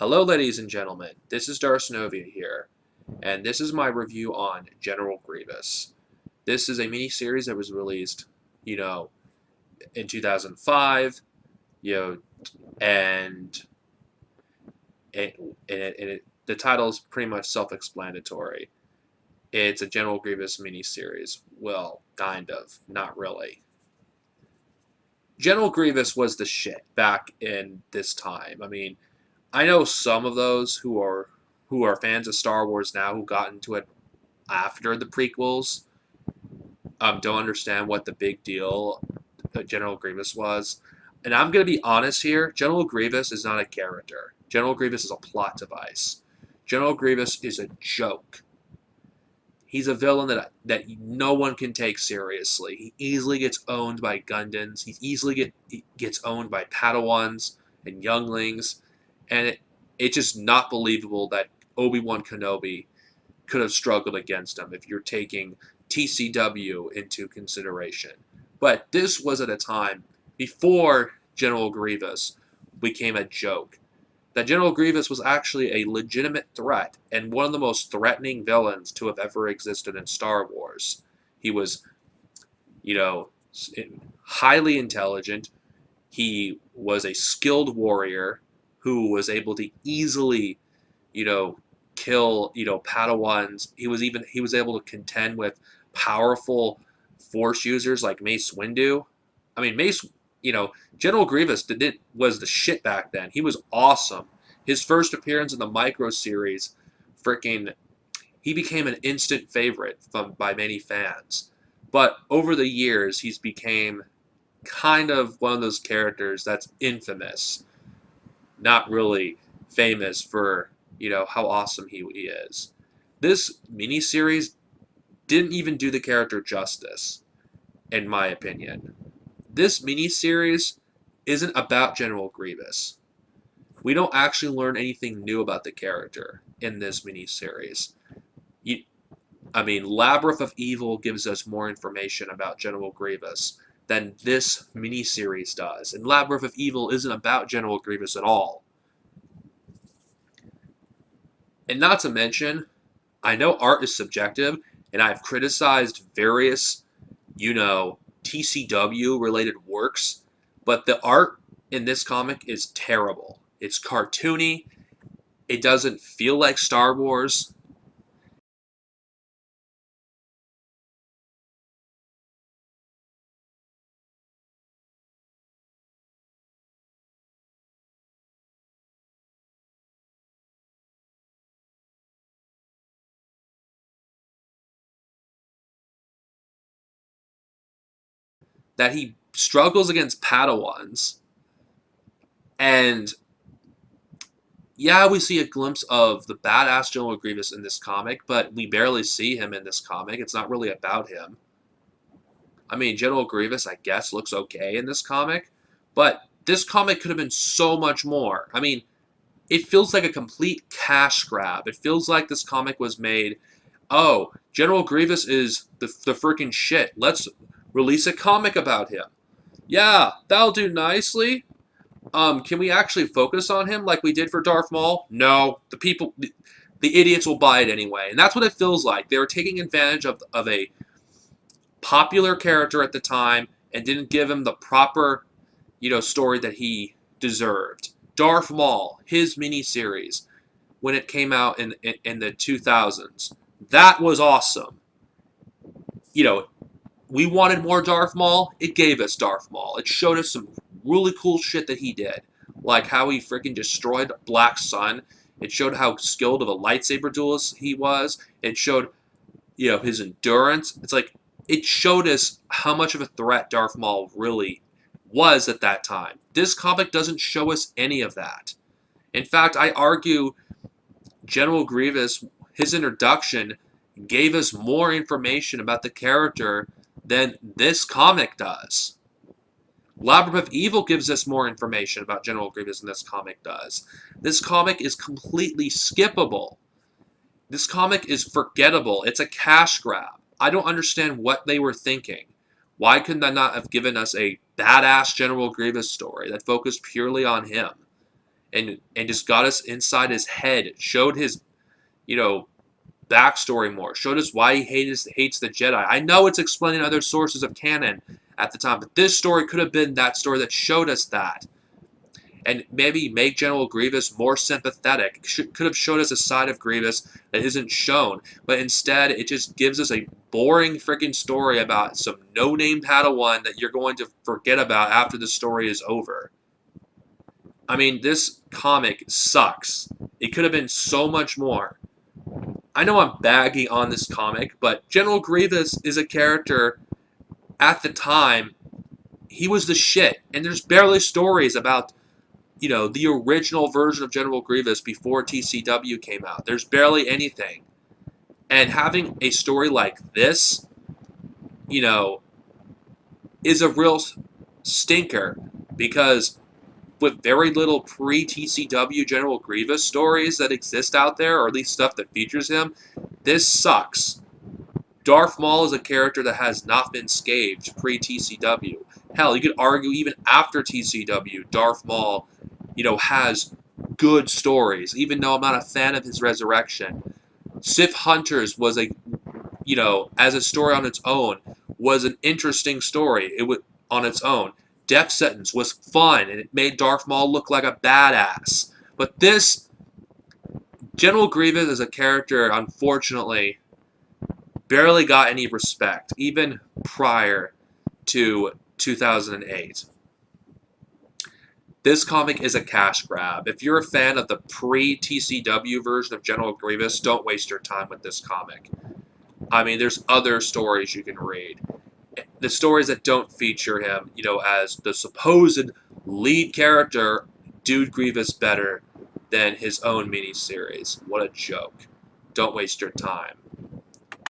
Hello, ladies and gentlemen. This is Darcenovia here, and this is my review on General Grievous. This is a mini-series that was released, you know, in 2005, you know, and the title is pretty much self-explanatory. It's a General Grievous mini-series. Well, kind of, not really. General Grievous was the shit back in this time. I mean, I know some of those who are fans of Star Wars now who got into it after the prequels don't understand what the big deal General Grievous was. And I'm going to be honest here, General Grievous is not a character. General Grievous is a plot device. General Grievous is a joke. He's a villain that no one can take seriously. He easily gets owned by Gundams. He gets owned by Padawans and younglings. And it's just not believable that Obi-Wan Kenobi could have struggled against him if you're taking TCW into consideration. But this was at a time before General Grievous became a joke. That General Grievous was actually a legitimate threat and one of the most threatening villains to have ever existed in Star Wars. He was, you know, highly intelligent. He was a skilled warrior who was able to easily, you know, kill, Padawans. He was able to contend with powerful Force users like Mace Windu. I mean, General Grievous was the shit back then. He was awesome. His first appearance in the Micro series, freaking, he became an instant favorite by many fans. But over the years, he's became kind of one of those characters that's infamous, not really famous for how awesome he is. This miniseries didn't even do the character justice, in my opinion. This miniseries isn't about General Grievous. We don't actually learn anything new about the character in this miniseries. Labyrinth of Evil gives us more information about General Grievous than this miniseries does. And Labyrinth of Evil isn't about General Grievous at all. And not to mention, I know art is subjective, and I've criticized various, TCW related works, but the art in this comic is terrible. It's cartoony. It doesn't feel like Star Wars. That he struggles against Padawans. And yeah, we see a glimpse of the badass General Grievous in this comic, but we barely see him in this comic. It's not really about him. I mean, General Grievous, I guess, looks okay in this comic, but this comic could have been so much more. I mean, it feels like a complete cash grab. It feels like this comic was made, oh, General Grievous is the freaking shit. Let's release a comic about him. Yeah, that'll do nicely. Can we actually focus on him like we did for Darth Maul? No, the idiots will buy it anyway, and that's what it feels like. They were taking advantage of a popular character at the time and didn't give him the proper, story that he deserved. Darth Maul, his miniseries, when it came out in the 2000s, that was awesome. You know, we wanted more Darth Maul. It gave us Darth Maul. It showed us some really cool shit that he did, like how he freaking destroyed Black Sun. It showed how skilled of a lightsaber duelist he was. It showed, his endurance. It's like it showed us how much of a threat Darth Maul really was at that time. This comic doesn't show us any of that. In fact, I argue General Grievous, his introduction, gave us more information about the character than this comic does. Labyrinth of Evil gives us more information about General Grievous than this comic does. This comic is completely skippable. This comic is forgettable. It's a cash grab. I don't understand what they were thinking. Why couldn't they not have given us a badass General Grievous story that focused purely on him? and just got us inside his head, showed his, you know, backstory more, showed us why he hates the Jedi. I know it's explaining other sources of canon at the time, but this story could have been that story that showed us that. And maybe make General Grievous more sympathetic. Could have showed us a side of Grievous that isn't shown, but instead it just gives us a boring freaking story about some no-name Padawan that you're going to forget about after the story is over. I mean, this comic sucks. It could have been so much more. I know I'm bagging on this comic, but General Grievous is a character at the time, he was the shit. And there's barely stories about, the original version of General Grievous before TCW came out. There's barely anything. And having a story like this, you know, is a real stinker because with very little pre-TCW General Grievous stories that exist out there, or at least stuff that features him, this sucks. Darth Maul is a character that has not been scathed pre-TCW. Hell, you could argue even after TCW, Darth Maul, has good stories, even though I'm not a fan of his resurrection. Sith Hunters was as a story on its own, was an interesting story. It was on its own. Death Sentence was fun, and it made Darth Maul look like a badass. But this, General Grievous as a character, unfortunately, barely got any respect, even prior to 2008. This comic is a cash grab. If you're a fan of the pre-TCW version of General Grievous, don't waste your time with this comic. I mean, there's other stories you can read. The stories that don't feature him, as the supposed lead character, do Grievous better than his own miniseries. What a joke. Don't waste your time.